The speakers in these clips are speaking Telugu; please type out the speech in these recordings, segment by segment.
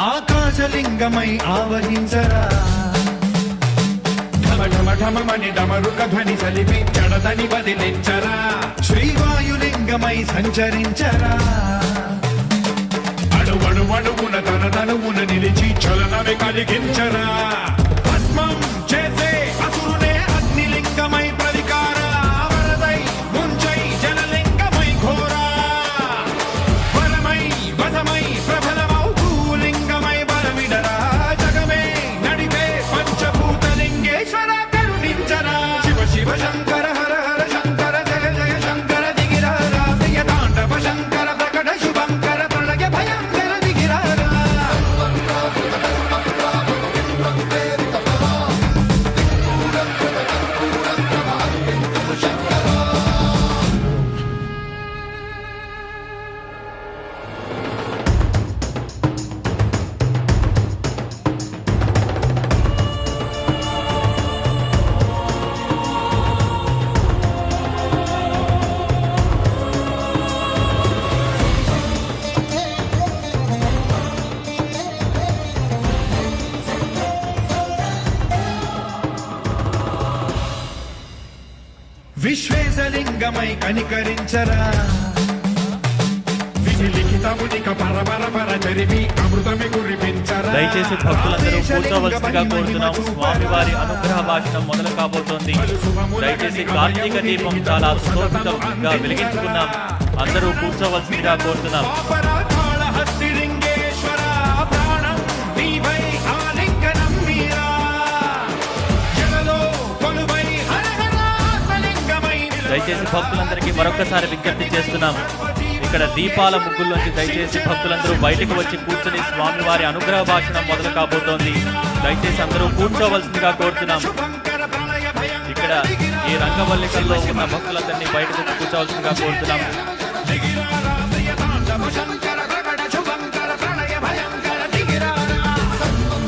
ఆకాశలింగమై ఆవహించరా ఢమ ఢమ ఢమమని డమరుక ధ్వని సలిపి జడదని బదిలించరా శ్రీవాయులింగమై సంచరించరా అణువణువున తన తనువున నిలిచి చలనమే కలిగించరా భస్మం చేసే అసురునే అగ్నిలింగమై ప్రవికార వరదై ముంచై జలలింగమై ఘోరా వరమై వసమై ప్రబలమౌ భూలింగమై బలమిడరా జగమే నడిపే పంచభూతలింగేశ్వర కరుణించరా శివ శివ శంకర హర హర శంకర జయ జయ శంకర దిగిరారా ప్రియ తాండవ శంకర ప్రకట శుభంకర ప్రళయ భయంకర దిగిరారా విశ్వేశలింగమై కనికరించరా విధి లిఖితమునిక పరపర పర చరివి అమృతమి కురిపించరా. దయచేసి భక్తులందరూ కూర్చోవలసిందిగా కోరుతున్నాం. స్వామివారి అనుగ్రహ భాషణం మొదలు కాబోతోంది. దయచేసి కార్తీక దీపం చాలా సుశోభితంగా వెలిగించుకున్నాం. అందరూ కూర్చోవలసిందిగా కోరుతున్నాం. దయచేసి భక్తులందరికీ మరొకసారి విజ్ఞప్తి చేస్తున్నాం. ఇక్కడ దీపాల ముగ్గుల్లోంచి దయచేసి భక్తులందరూ బయటకు వచ్చి కూర్చొని స్వామివారి అనుగ్రహ భాషణం మొదలు కాబోతోంది. దయచేసి అందరూ కూర్చోవలసిందిగా కోరుతున్నాం. ఇక్కడ ఈ రంగవల్లికల్లో ఉన్న భక్తులందరినీ బయటకు వచ్చి కూర్చోవలసిందిగా కోరుతున్నాం.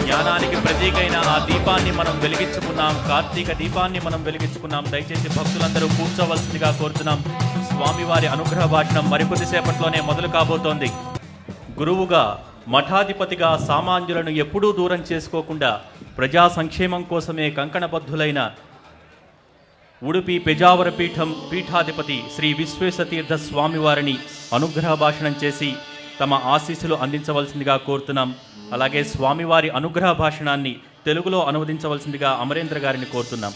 జ్ఞానానికి ప్రతీకైన ఆ దీపాన్ని మనం వెలిగించుకున్నాం. కార్తీక దీపాన్ని మనం వెలిగించుకున్నాం. దయచేసి భక్తులందరూ కూర్చోవలసిందిగా కోరుతున్నాం. స్వామివారి అనుగ్రహ భాషణం మరికొద్దిసేపట్లోనే మొదలు కాబోతోంది. గురువుగా మఠాధిపతిగా సామాన్యులను ఎప్పుడూ దూరం చేసుకోకుండా ప్రజా సంక్షేమం కోసమే కంకణబద్ధులైన ఉడుపి పెజావర పీఠాధిపతి శ్రీ విశ్వేశతీర్థ స్వామివారిని అనుగ్రహ భాషణం చేసి తమ ఆశీస్సులు అందించవలసిందిగా కోరుతున్నాం. అలాగే స్వామివారి అనుగ్రహ భాషణాన్ని తెలుగులో అనువదించవలసిందిగా అమరేంద్ర గారిని కోరుతున్నాం.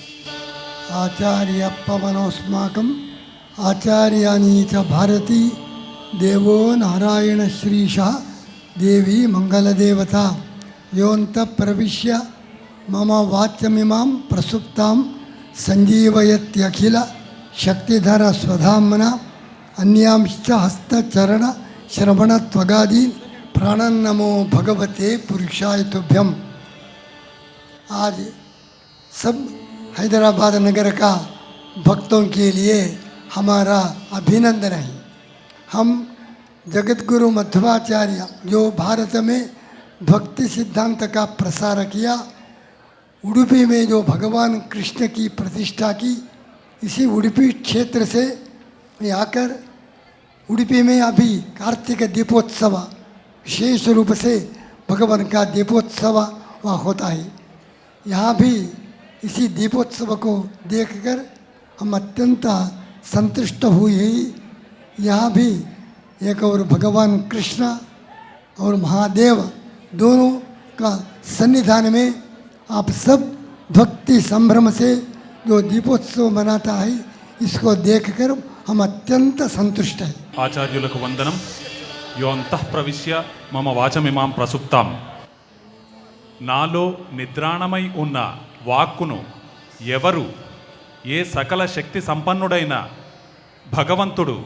ఆచార్య పవనోస్మాకం ఆచార్యాని చ భారతి దేవో నారాయణ శ్రీష దేవి మంగళదేవత యోంత ప్రవిశ్య मम वाच्यमिमां प्रसुप्तां संजीवयत्यखिल शक्तिधर स्वधाम्ना अन्यांश्च हस्तचरण श्रवणत्वगादीन् प्राणन्नमो भगवते पुरुषाय तुभ्यम। आज सब हैदराबाद नगर का भक्तों के लिए हमारा अभिनंदन है। हम जगत गुरु मध्वाचार्य जो भारत में भक्ति सिद्धांत का प्रसार किया, उडुपी में जो भगवान कृष्ण की प्रतिष्ठा की, इसी उडुपी क्षेत्र से मैं आकर उडुपी में अभी कार्तिक दीपोत्सव विशेष रूप से भगवान का दीपोत्सव वहाँ होता है। यहाँ भी इसी दीपोत्सव को देखकर हम अत्यंत संतुष्ट हुए हैं। यहाँ भी एक और भगवान कृष्ण और महादेव दोनों का सन्निधान में आप सब भक्ति संभ्रम से जो दीपोत्सव मनाता है, इसको देखकर हम अत्यंत संतुष्ट हैं। ఆచార్యులకు వందనం. యో అంతః ప్రవిశ్య మమ వాచమిమాం ప్రసుప్తాం. నాలో నిద్రాణమై ఉన్న వాక్కును ఎవరు, ఏ సకల శక్తి సంపన్నుడైన భగవంతుడు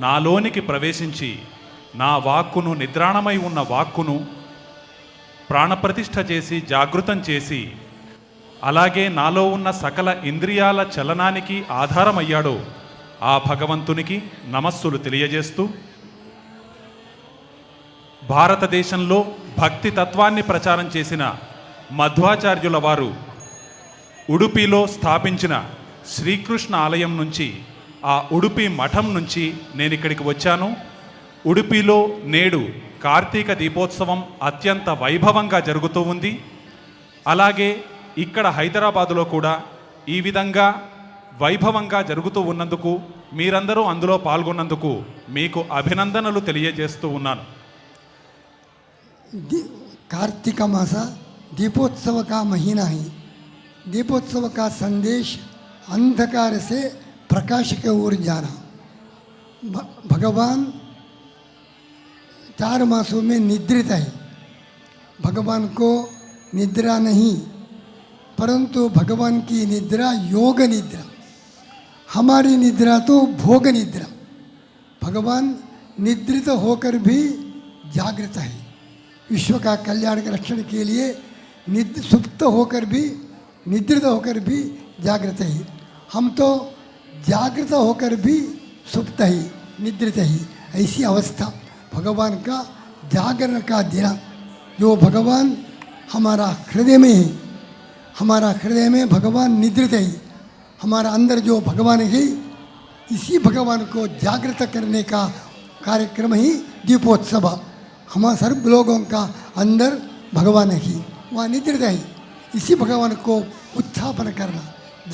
నాలోనికి ప్రవేశించి నా వాక్కును, నిద్రాణమై ఉన్న వాక్కును ప్రాణప్రతిష్ఠ చేసి జాగృతం చేసి అలాగే నాలో ఉన్న సకల ఇంద్రియాల చలనానికి ఆధారమయ్యాడో ఆ భగవంతునికి నమస్సులు తెలియజేస్తూ, భారతదేశంలో భక్తి తత్వాన్ని ప్రచారం చేసిన మధ్వాచార్యుల వారు ఉడుపిలో స్థాపించిన శ్రీకృష్ణ ఆలయం నుంచి, ఆ ఉడుపి మఠం నుంచి నేను ఇక్కడికి వచ్చాను. ఉడుపిలో నేడు కార్తీక దీపోత్సవం అత్యంత వైభవంగా జరుగుతూ ఉంది. అలాగే ఇక్కడ హైదరాబాదులో కూడా ఈ విధంగా వైభవంగా జరుగుతూ ఉన్నందుకు, మీరందరూ అందులో పాల్గొన్నందుకు మీకు అభినందనలు తెలియజేస్తూ ఉన్నాను. कार्तिक मास दीपोत्सव का महीना है। दीपोत्सव का संदेश अंधकार से प्रकाश की ओर जाना। भगवान 4 मासों में निद्रित है। भगवान को निद्रा नहीं, परंतु भगवान की निद्रा योग निद्रा, हमारी निद्रा तो भोग निद्रा। भगवान निद्रित होकर भी जागृत है। विश्व का कल्याण के रक्षण के लिए सुप्त होकर भी, निद्रित होकर भी जागृत है। हम तो जागृत होकर भी सुप्त ही, निद्रित ही। ऐसी अवस्था भगवान का जागरण का दिन, जो भगवान हमारा हृदय में है, हमारा हृदय में भगवान निद्रित है। हमारा अंदर जो भगवान है, इसी भगवान को जागृत करने का कार्यक्रम ही दीपोत्सव। हम सर्व लोगों का अंदर भगवान ही वहाँ निद्रित है। इसी भगवान को उत्थापन करना,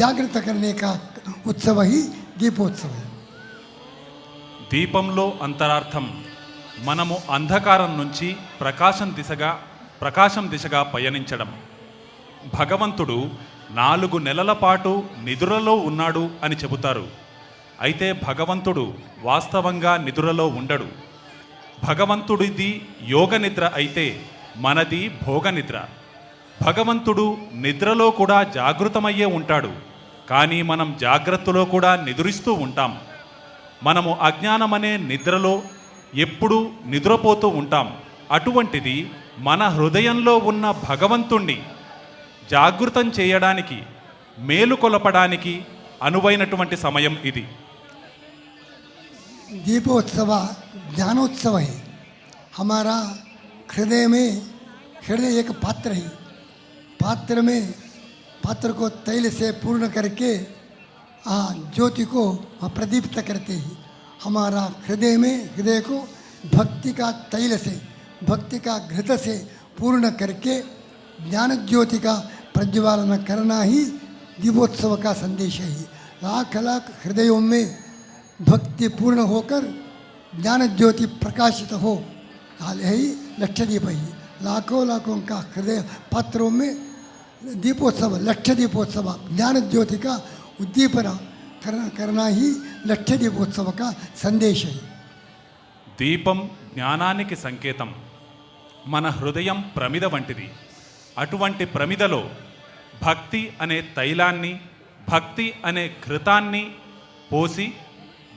जागृत करने का उत्सव ही दीपोत्सव है। దీపంలో అంతరార్థం మనము అంధకారం నుంచి ప్రకాశం దిశగా పయనించడం. భగవంతుడు 4 నెలల పాటు నిద్రలో ఉన్నాడు అని చెబుతారు. అయితే భగవంతుడు వాస్తవంగా నిద్రలో ఉండడు. భగవంతుడిది యోగ నిద్ర అయితే మనది భోగ నిద్ర. భగవంతుడు నిద్రలో కూడా జాగృతమయ్యే ఉంటాడు, కానీ మనం జాగ్రత్తలో కూడా నిద్రిస్తూ ఉంటాం. మనము అజ్ఞానమనే నిద్రలో ఎప్పుడూ నిద్రపోతూ ఉంటాం. అటువంటిది మన హృదయంలో ఉన్న భగవంతుణ్ణి జాగృతం చేయడానికి, మేలుకొలపడానికి అనువైనటువంటి సమయం ఇది. दीपोत्सव ज्ञानोत्सव है। हमारा हृदय में, हृदय एक पात्र है। पात्र में, पात्र को तैल से पूर्ण करके ज्योति को प्रदीप्त करते हैं। हमारा हृदय में, हृदय को भक्ति का तैल से, भक्ति का घृत से पूर्ण करके ज्ञान ज्योति का प्रज्वालन करना ही दीपोत्सव का संदेश है। लाख लाख हृदयों में भक्ति पूर्ण होकर ज्ञान ज्योति प्रकाशित हो, ही लक्षद्वीप ही। लाखों लाखों का हृदय पात्रों में दीपोत्सव, लक्ष्य दीपोत्सव, ज्ञान ज्योति का उद्दीपना करना ही लक्ष्य दीपोत्सव का संदेश है। దీపం జ్ఞానానికి సంకేతం. మన హృదయం ప్రమిద వంటిది. అటువంటి ప్రమిదలో భక్తి అనే తైలాన్ని, భక్తి అనే ఘృతాన్ని పోసి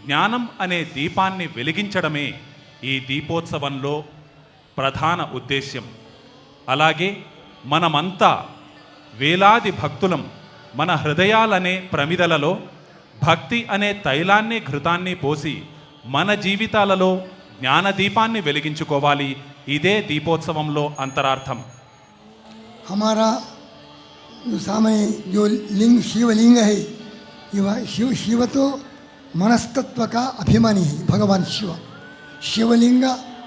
జ్ఞానం అనే దీపాన్ని వెలిగించడమే ఈ దీపోత్సవంలో ప్రధాన ఉద్దేశ్యం. అలాగే మనమంతా వేలాది భక్తులం మన హృదయాలనే ప్రమిదలలో భక్తి అనే తైలాన్ని, ఘృతాన్ని పోసి మన జీవితాలలో జ్ఞానదీపాన్ని వెలిగించుకోవాలి. ఇదే దీపోత్సవంలో అంతరార్థం. हमारा जो सामने जो लिंग शिवलिंग है, शिव तो मनस्तत्व का अभिमानी है, भगवान शिव। शिवलिंग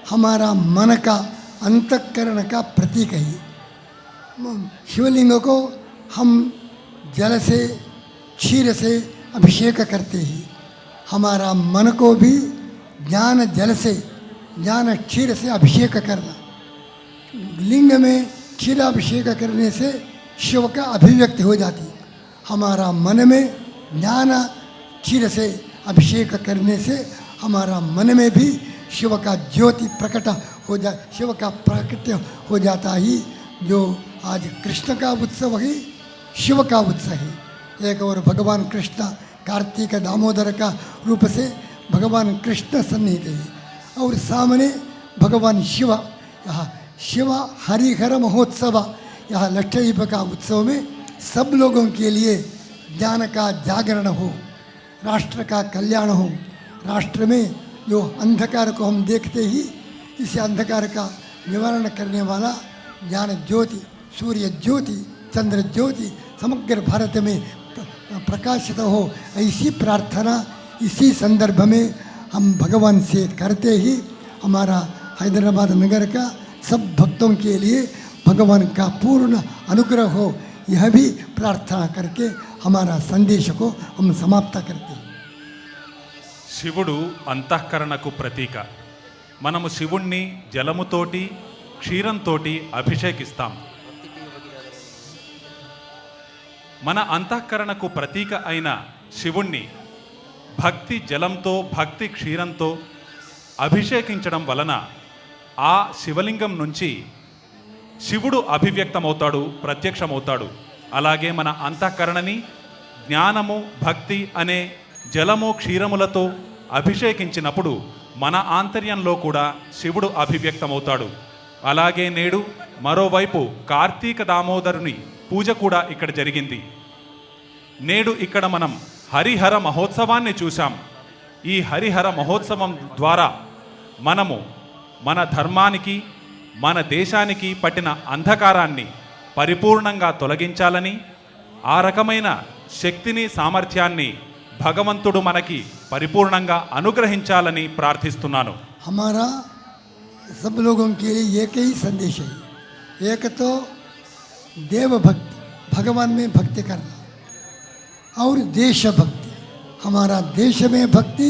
हमारा मन का अंतःकरण का प्रतीक है। शिवलिंग को हम जल से, क्षीर से अभिषेक करते हैं। हमारा मन को भी ज्ञान जल से, ज्ञान क्षीर से अभिषेक करना। लिंग में क्षीराभिषेक करने से शिव का अभिव्यक्ति हो जाती। हमारा मन में ज्ञान क्षीर से अभिषेक करने से हमारा मन में भी शिव का ज्योति प्रकट हो जा, शिव का प्राकट्य हो जाता ही। जो आज कृष्ण का उत्सव है, शिव का उत्सव है। एक और भगवान कृष्ण कार्तिक दामोदर का रूप से भगवान कृष्ण सन्निहित है, और सामने भगवान शिव। यहाँ शिव हरिहर महोत्सव, यहाँ लक्षद्वीप का उत्सव में सब लोगों के लिए ज्ञान का जागरण हो, राष्ट्र का कल्याण हो। राष्ट्र में जो अंधकार को हम देखते ही, इस अंधकार का निवारण करने वाला ज्ञान ज्योति, सूर्य ज्योति, चंद्र ज्योति समग्र भारत में प्रकाशित हो, ऐसी प्रार्थना इसी संदर्भ में हम भगवान से करते ही हमारा हैदराबाद नगर का सब भक्तों के लिए भगवान का पूर्ण अनुग्रह हो, यह भी प्रार्थना करके हमारा संदेश को हम समाप्त करते हैं। శివుడు అంతఃకరణకు ప్రతీక. మనము శివుణ్ణి జలముతోటి, క్షీరంతోటి అభిషేకిస్తాం. మన అంతఃకరణకు ప్రతీక అయిన శివుణ్ణి భక్తి జలంతో, భక్తి క్షీరంతో అభిషేకించడం వలన ఆ శివలింగం నుంచి శివుడు అభివ్యక్తమవుతాడు, ప్రత్యక్షమవుతాడు. అలాగే మన అంతఃకరణని జ్ఞానము, భక్తి అనే జలము, క్షీరములతో అభిషేకించినప్పుడు మన ఆంతర్యంలో కూడా శివుడు అభివ్యక్తమవుతాడు. అలాగే నేడు మరోవైపు కార్తీక దామోదరుని పూజ కూడా ఇక్కడ జరిగింది. నేడు ఇక్కడ మనం హరిహర మహోత్సవాన్ని చూశాం. ఈ హరిహర మహోత్సవం ద్వారా మనము మన ధర్మానికి, మన దేశానికి పట్టిన అంధకారాన్ని పరిపూర్ణంగా తొలగించాలని, ఆ రకమైన శక్తిని, సామర్థ్యాన్ని భగవంతుడు మనకి పరిపూర్ణంగా అనుగ్రహించాలని ప్రార్థిస్తున్నాను. हमारा सब लोगों के लिए एक ही संदेश है। एक तो देव भक्ति, भगवान में भक्ति करना, और देश भक्ति। हमारा देश में भक्ति,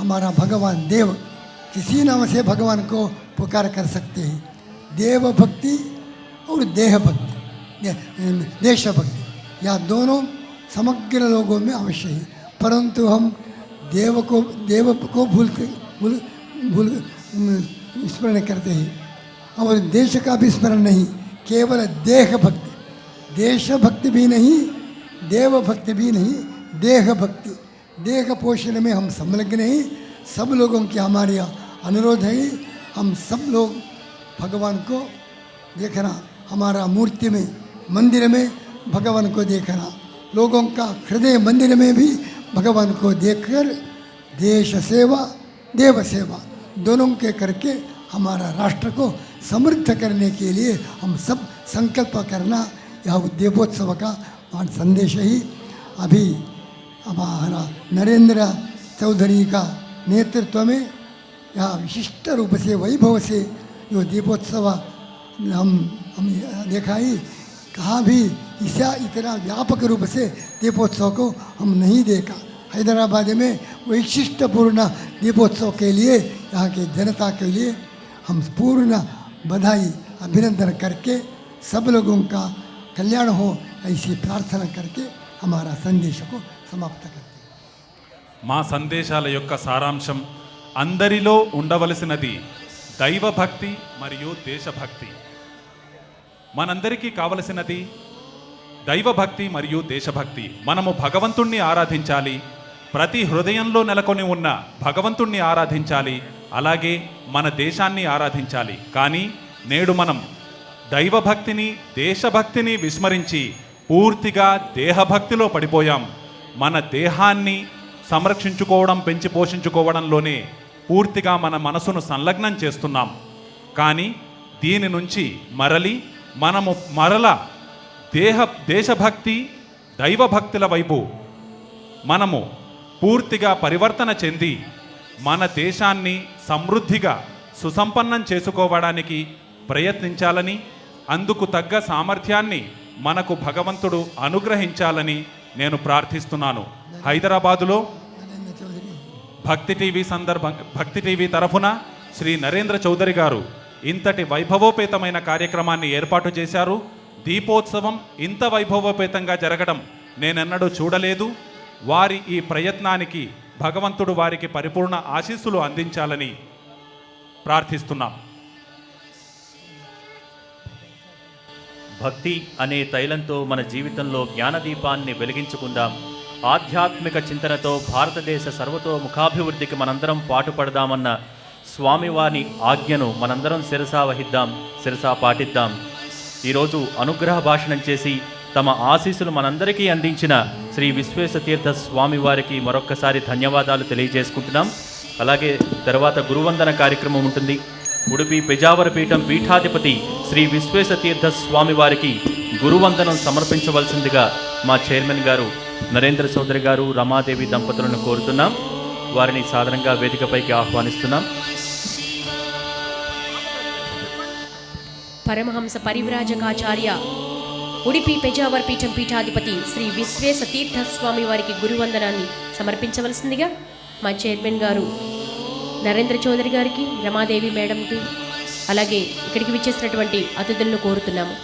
हमारा भगवान देव, किसी नाम से भगवान को पुकार कर सकते हैं। देव भक्ति और देह भक्ति, देश भक्ति, यह दोनों समग्र लोगों में अवश्य है। परंतु हम देव को भूल स्मरण करते हैं, और देश का भी स्मरण नहीं, केवल देह भक्ति। देश भक्ति भी नहीं, देव भक्ति भी नहीं, देह भक्ति। देह पोषण में हम संलग्न हैं। सब लोगों की हमारी अनुरोध है, हम सब लोग भगवान को देखना, हमारा मूर्ति में, मंदिर में भगवान को देखना, लोगों का हृदय मंदिर में भी भगवान को देखकर देश सेवा, देव सेवा दोनों के करके हमारा राष्ट्र को समृद्ध करने के लिए हम सब संकल्प करना, यह दीपोत्सव का संदेश ही। अभी हमारा नरेंद्र चौधरी का नेतृत्व में यह विशिष्ट रूप से, वैभव से जो दीपोत्सव हम देखा ही, कहाँ भी ऐसा इतना व्यापक रूप से दीपोत्सव को हम नहीं देखा। हैदराबाद में वैशिष्ट्यपूर्ण दीपोत्सव के लिए यहाँ के जनता के लिए हम पूर्ण बधाई, अभिनंदन करके सब लोगों का कल्याण हो, ऐसी प्रार्थना करके हमारा संदेश को समाप्त करते हैं। మా సందేశాల యొక్క సారాంశం, అందరిలో ఉండవలసినది దైవభక్తి మరియు దేశభక్తి. మనందరికీ కావలసినది దైవభక్తి మరియు దేశభక్తి. మనము భగవంతుణ్ణి ఆరాధించాలి, ప్రతి హృదయంలో నెలకొని ఉన్న భగవంతుణ్ణి ఆరాధించాలి, అలాగే మన దేశాన్ని ఆరాధించాలి. కానీ నేడు మనం దైవభక్తిని దేశభక్తిని విస్మరించి పూర్తిగా దేహభక్తిలో పడిపోయాం. మన దేహాన్ని సంరక్షించుకోవడం పెంచి పోషించుకోవడంలోనే పూర్తిగా మన మనసును సంలగ్నం చేస్తున్నాం. కానీ దీని నుంచి మనము దేశభక్తి దైవభక్తుల వైపు మనము పూర్తిగా పరివర్తన చెంది మన దేశాన్ని సమృద్ధిగా సుసంపన్నం చేసుకోవడానికి ప్రయత్నించాలని, అందుకు తగ్గ సామర్థ్యాన్ని మనకు భగవంతుడు అనుగ్రహించాలని నేను ప్రార్థిస్తున్నాను. హైదరాబాదులో భక్తి టీవీ తరఫున శ్రీ నరేంద్ర చౌదరి గారు ఇంతటి వైభవోపేతమైన కార్యక్రమాన్ని ఏర్పాటు చేశారు. దీపోత్సవం ఇంత వైభవోపేతంగా జరగడం నేనెన్నడూ చూడలేదు. వారి ఈ ప్రయత్నానికి భగవంతుడు వారికి పరిపూర్ణ ఆశీస్సులు అందించాలని ప్రార్థిస్తున్నాం. భక్తి అనే తైలంతో మన జీవితంలో జ్ఞానదీపాన్ని వెలిగించుకుందాం. ఆధ్యాత్మిక చింతనతో భారతదేశ సర్వతోముఖాభివృద్ధికి మనందరం పాటుపడదామన్న స్వామివారి ఆజ్ఞను మనందరం శిరసా వహిద్దాం, శిరసా పాటిద్దాం. ఈరోజు అనుగ్రహ భాషణం చేసి తమ ఆశీస్సులు మనందరికీ అందించిన శ్రీ విశ్వేశతీర్థ స్వామివారికి మరొక్కసారి ధన్యవాదాలు తెలియజేసుకుంటున్నాం. అలాగే తర్వాత గురువందన కార్యక్రమం ఉంటుంది. ఉడుపి పెజావర పీఠం పీఠాధిపతి శ్రీ విశ్వేశతీర్థ స్వామివారికి గురువందనం సమర్పించవలసిందిగా మా చైర్మన్ గారు నరేంద్ర చౌదరి గారు, రమాదేవి దంపతులను కోరుతున్నాం. వారిని సాధారణంగా వేదికపైకి ఆహ్వానిస్తున్నాం. పరమహంస పరివ్రాజకాచార్య ఉడిపి పెజావర్ పీఠం పీఠాధిపతి శ్రీ విశ్వేశతీర్థ స్వామి వారికి గురువందనాన్ని సమర్పించవలసిందిగా మా చైర్మన్ గారు నరేంద్ర చౌదరి గారికి, రమాదేవి మేడంకి, అలాగే ఇక్కడికి విచ్చేసినటువంటి అతిథులను కోరుతున్నాము.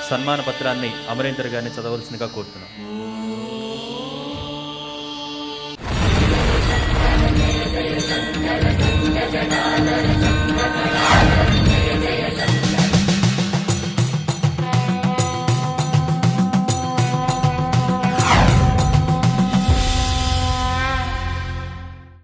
సన్మాన పత్రాన్ని అమరేందర్ గారిని చదవలసిందిగా కోరుతున్నాం.